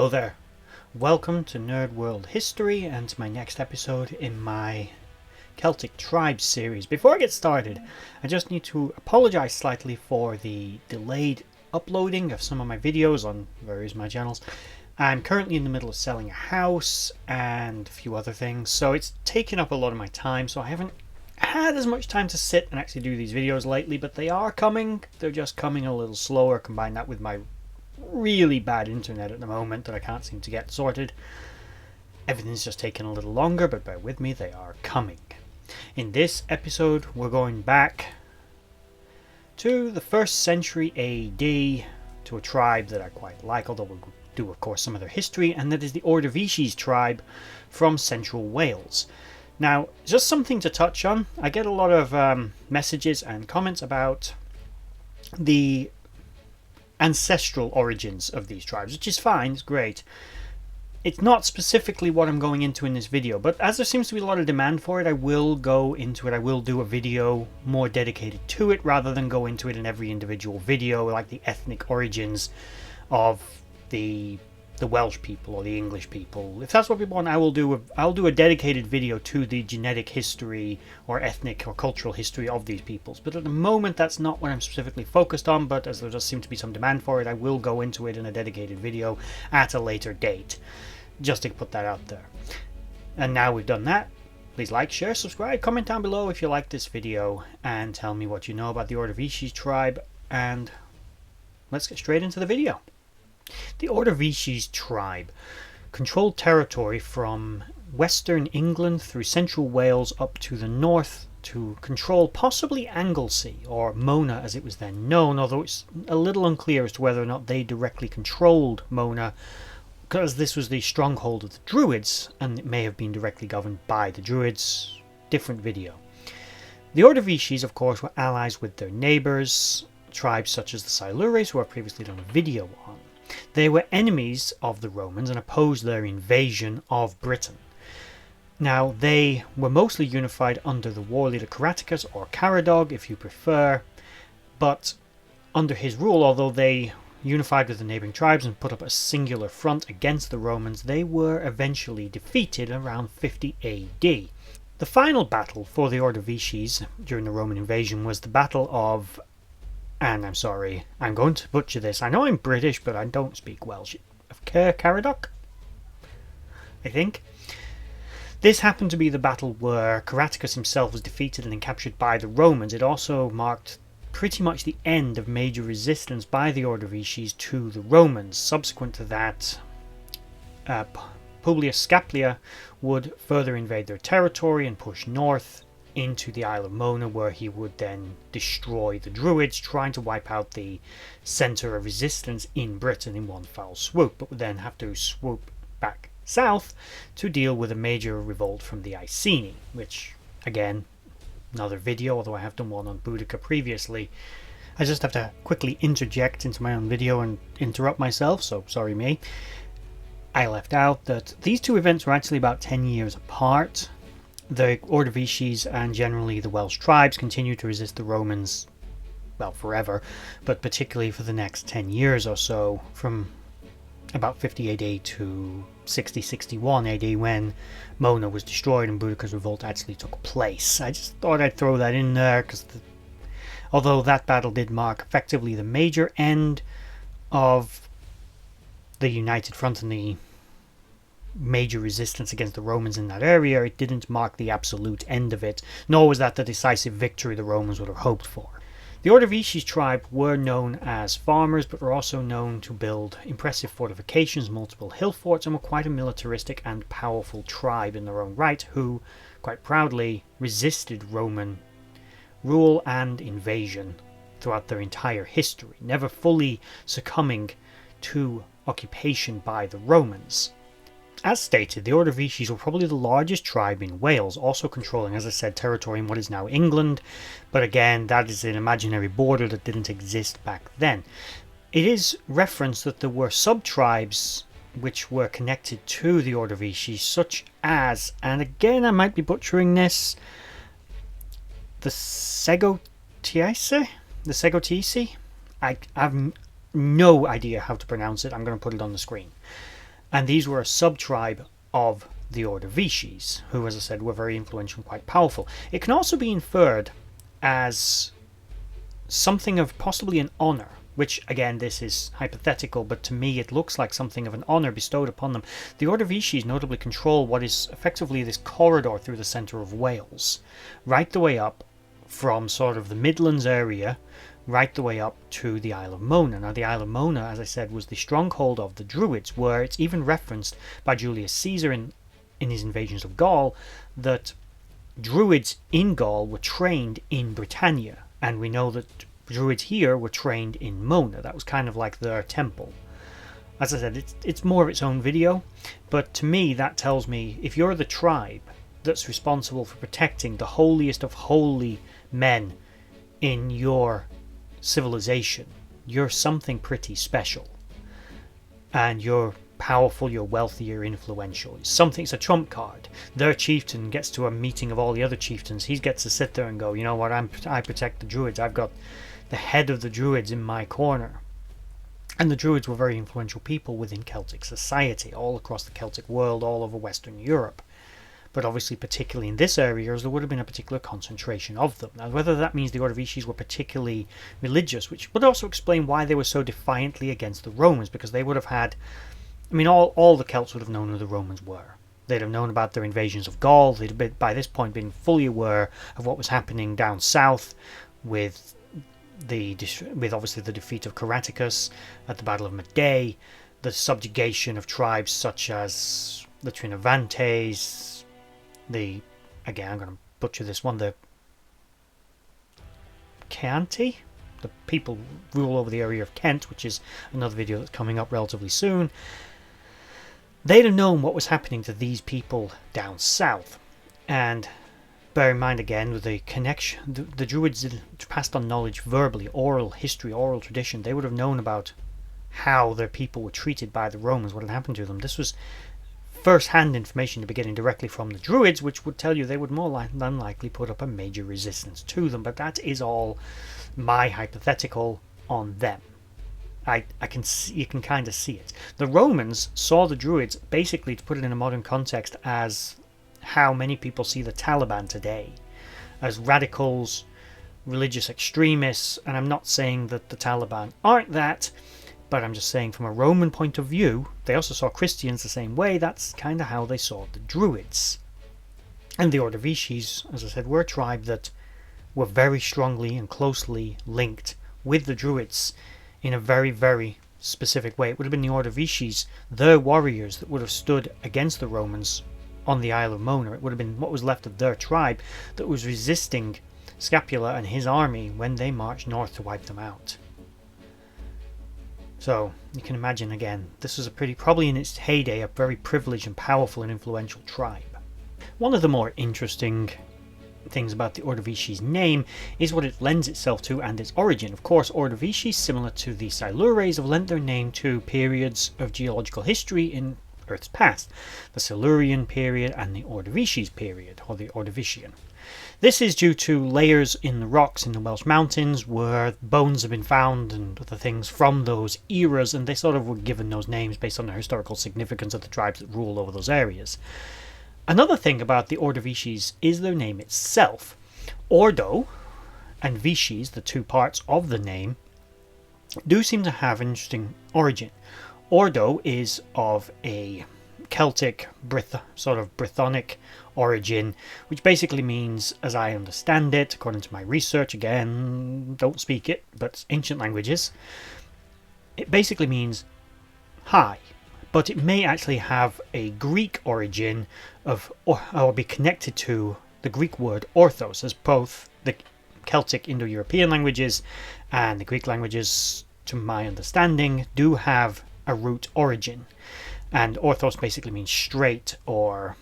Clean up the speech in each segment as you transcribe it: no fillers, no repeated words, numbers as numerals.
Hello there. Welcome to Nerd.World History and to my next episode in my Celtic Tribes series. Before I get started, I just need to apologize slightly for the delayed uploading of some of my videos on various of my channels. I'm currently in the middle of selling a house and a few other things, so it's taken up a lot of my time, so I haven't had as much time to sit and actually do these videos lately, but they are coming. They're just coming a little slower. Combine that with my really bad internet at the moment that I can't seem to get sorted. Everything's just taking a little longer, but bear with me, they are coming. In this episode, we're going back to the 1st century AD to a tribe that I quite like, although we'll do, of course, some of their history, and that is the Ordovices tribe from central Wales. Now, just something to touch on. I get a lot of messages and comments about the ancestral origins of these tribes, which is fine, it's great. It's not specifically what I'm going into in this video, but as there seems to be a lot of demand for it, I will go into it. I will do a video more dedicated to it rather than go into it in every individual video, like the ethnic origins of the Welsh people or the English people. If that's what people want, I'll do a dedicated video to the genetic history or ethnic or cultural history of these peoples. But at the moment, that's not what I'm specifically focused on, but as there does seem to be some demand for it, I will go into it in a dedicated video at a later date, just to put that out there. And now we've done that, please like, share, subscribe, comment down below if you like this video, and tell me what you know about the Ordovices tribe, and let's get straight into the video. The Ordovices tribe controlled territory from western England through central Wales up to the north to control possibly Anglesey, or Mona as it was then known, although it's a little unclear as to whether or not they directly controlled Mona, because this was the stronghold of the Druids and it may have been directly governed by the Druids. Different video. The Ordovices, of course, were allies with their neighbours, tribes such as the Silures, who I've previously done a video on. They were enemies of the Romans and opposed their invasion of Britain. Now, they were mostly unified under the war leader Caraticus, or Caradog if you prefer, but under his rule, although they unified with the neighbouring tribes and put up a singular front against the Romans, they were eventually defeated around 50 AD. The final battle for the Ordovices during the Roman invasion was the Battle of, and I'm sorry, I'm going to butcher this. I know I'm British, but I don't speak Welsh. Of Caradoc, I think. This happened to be the battle where Caraticus himself was defeated and then captured by the Romans. It also marked pretty much the end of major resistance by the Ordovices to the Romans. Subsequent to that, Publius Scaplia would further invade their territory and push north into the Isle of Mona, where he would then destroy the Druids, trying to wipe out the centre of resistance in Britain in one foul swoop, but would then have to swoop back south to deal with a major revolt from the Iceni, which, again, another video, although I have done one on Boudica previously. I just have to quickly interject into my own video and interrupt myself, so sorry me. I left out that these two events were actually about 10 years apart. The Ordovices and generally the Welsh tribes continued to resist the Romans, well, forever, but particularly for the next 10 years or so, from about 50 AD to 60-61 AD, when Mona was destroyed and Boudica's revolt actually took place. I just thought I'd throw that in there, because although that battle did mark effectively the major end of the United Front and the major resistance against the Romans in that area, it didn't mark the absolute end of it, nor was that the decisive victory the Romans would have hoped for. The Ordovices tribe were known as farmers, but were also known to build impressive fortifications, multiple hill forts, and were quite a militaristic and powerful tribe in their own right, who quite proudly resisted Roman rule and invasion throughout their entire history, never fully succumbing to occupation by the Romans. As stated, the Ordovices were probably the largest tribe in Wales, also controlling, as I said, territory in what is now England, but again, that is an imaginary border that didn't exist back then. It is referenced that there were sub-tribes which were connected to the Ordovices, such as, and again I might be butchering this, the Segotisi? The Segotisi? I have no idea how to pronounce it. I'm going to put it on the screen. And these were a sub-tribe of the Ordovices, who, as I said, were very influential and quite powerful. It can also be inferred as something of possibly an honour, which, again, this is hypothetical, but to me it looks like something of an honour bestowed upon them. The Ordovices notably control what is effectively this corridor through the centre of Wales, right the way up from sort of the Midlands area, right the way up to the Isle of Mona. Now, the Isle of Mona, as I said, was the stronghold of the Druids, where it's even referenced by Julius Caesar in his invasions of Gaul that Druids in Gaul were trained in Britannia, and we know that Druids here were trained in Mona. That was kind of like their temple. As I said, it's more of its own video, but to me that tells me if you're the tribe that's responsible for protecting the holiest of holy men in your civilization, you're something pretty special. And you're powerful, you're wealthy, you're influential. It's a trump card. Their chieftain gets to a meeting of all the other chieftains. He gets to sit there and go, you know what, I protect the Druids. I've got the head of the Druids in my corner. And the Druids were very influential people within Celtic society, all across the Celtic world, all over Western Europe. But obviously, particularly in this area, as there would have been a particular concentration of them. Now, whether that means the Ordovices were particularly religious, which would also explain why they were so defiantly against the Romans, because they would have had... I mean, all the Celts would have known who the Romans were. They'd have known about their invasions of Gaul. They'd have by this point been fully aware of what was happening down south with obviously the defeat of Caraticus at the Battle of Meday, the subjugation of tribes such as the Trinovantes, again I'm going to butcher this one, the Chianti, the people rule over the area of Kent, which is another video that's coming up relatively soon. They'd have known what was happening to these people down south, and bear in mind again with the connection, the Druids passed on knowledge verbally, oral history, oral tradition. They would have known about how their people were treated by the Romans, what had happened to them. This was first-hand information to be getting directly from the Druids, which would tell you they would more than likely put up a major resistance to them. But that is all my hypothetical on them. You can kind of see it. The Romans saw the Druids, basically, to put it in a modern context, as how many people see the Taliban today, as radicals, religious extremists. And I'm not saying that the Taliban aren't that, but I'm just saying from a Roman point of view, they also saw Christians the same way. That's kind of how they saw the Druids. And the Ordovices, as I said, were a tribe that were very strongly and closely linked with the Druids in a very, very specific way. It would have been the Ordovices, their warriors, that would have stood against the Romans on the Isle of Mona. It would have been what was left of their tribe that was resisting Scapula and his army when they marched north to wipe them out. So you can imagine, again, this was probably in its heyday, a very privileged and powerful and influential tribe. One of the more interesting things about the Ordovices name is what it lends itself to and its origin. Of course, Ordovices, similar to the Silures, have lent their name to periods of geological history in Earth's past, the Silurian period and the Ordovices period, or the Ordovician. This is due to layers in the rocks in the Welsh mountains where bones have been found and other things from those eras, and they sort of were given those names based on the historical significance of the tribes that rule over those areas. Another thing about the Ordovices is their name itself. Ordo and Vices, the two parts of the name, do seem to have an interesting origin. Ordo is of a Celtic, sort of Brythonic origin, which basically means, as I understand it, according to my research, again, don't speak it, but ancient languages, it basically means high. But it may actually have a Greek origin or be connected to the Greek word orthos, as both the Celtic Indo-European languages and the Greek languages, to my understanding, do have a root origin. And orthos basically means straight or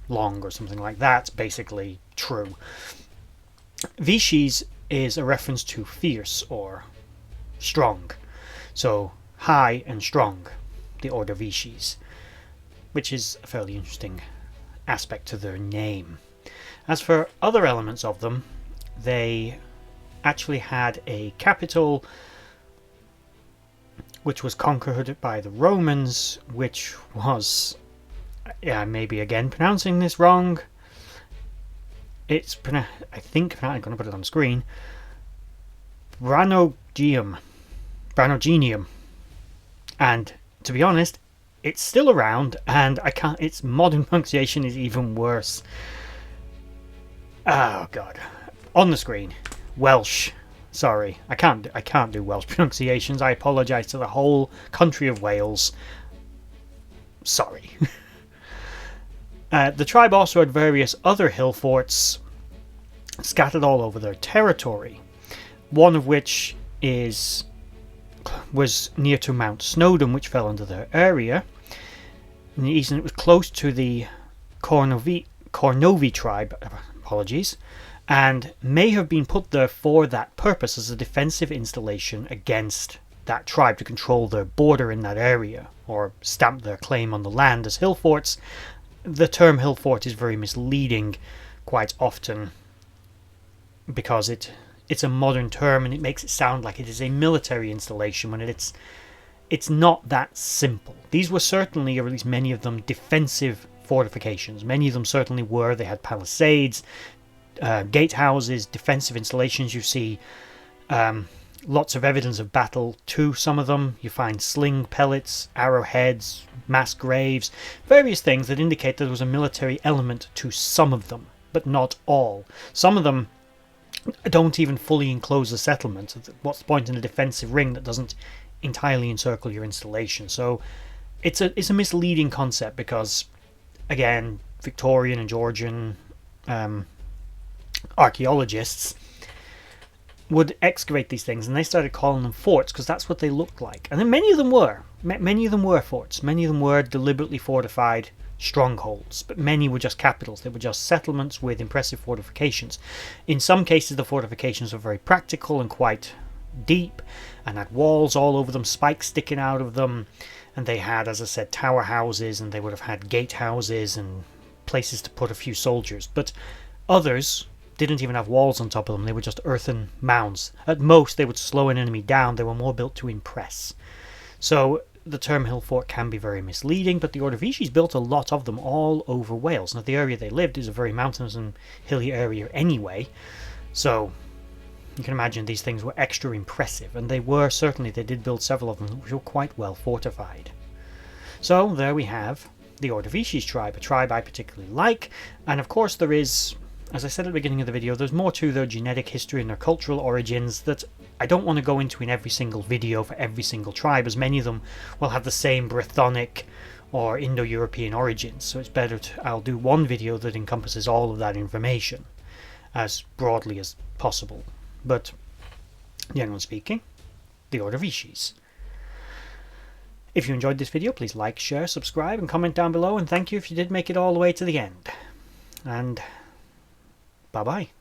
long or something like that, basically true. Vices is a reference to fierce or strong. So high and strong, the Ordovices, which is a fairly interesting aspect to their name. As for other elements of them, they actually had a capital which was conquered by the Romans, which was, yeah, maybe again pronouncing this wrong. I think I'm going to put it on screen. Branogenium. And to be honest, it's still around, and I can't. Its modern pronunciation is even worse. Oh god, on the screen, Welsh. Sorry, I can't do Welsh pronunciations. I apologise to the whole country of Wales. Sorry. The tribe also had various other hill forts scattered all over their territory. One of which was near to Mount Snowdon, which fell under their area. In the east, and it was close to the Cornovi tribe. Apologies. And may have been put there for that purpose, as a defensive installation against that tribe, to control their border in that area, or stamp their claim on the land as hill forts. The term hill fort is very misleading quite often, because it's a modern term and it makes it sound like it is a military installation, when it's not that simple. These were certainly, or at least many of them, defensive fortifications. Many of them certainly were. They had palisades, gatehouses, defensive installations. You see lots of evidence of battle to some of them. You find sling pellets, arrowheads, mass graves, various things that indicate that there was a military element to some of them, but not all. Some of them don't even fully enclose the settlement. What's the point in a defensive ring that doesn't entirely encircle your installation? So it's a misleading concept, because again, Victorian and Georgian archaeologists would excavate these things, and they started calling them forts because that's what they looked like. And then many of them were forts. Many of them were deliberately fortified strongholds, but many were just capitals. They were just settlements with impressive fortifications. In some cases, the fortifications were very practical and quite deep, and had walls all over them, spikes sticking out of them, and they had, as I said, tower houses, and they would have had gatehouses and places to put a few soldiers. But others didn't even have walls on top of them. They were just earthen mounds. At most, they would slow an enemy down. They were more built to impress. So the term hill fort can be very misleading, but the Ordovices built a lot of them all over Wales. Now, the area they lived is a very mountainous and hilly area anyway, so you can imagine these things were extra impressive, and they did build several of them which were quite well fortified. So there we have the Ordovices tribe, a tribe I particularly like, and of course there is, as I said at the beginning of the video, there's more to their genetic history and their cultural origins that I don't want to go into in every single video for every single tribe, as many of them will have the same Brythonic or Indo-European origins, so it's better I'll do one video that encompasses all of that information as broadly as possible. But generally speaking, the Ordovices. If you enjoyed this video, please like, share, subscribe, and comment down below, and thank you if you did make it all the way to the end. And bye-bye.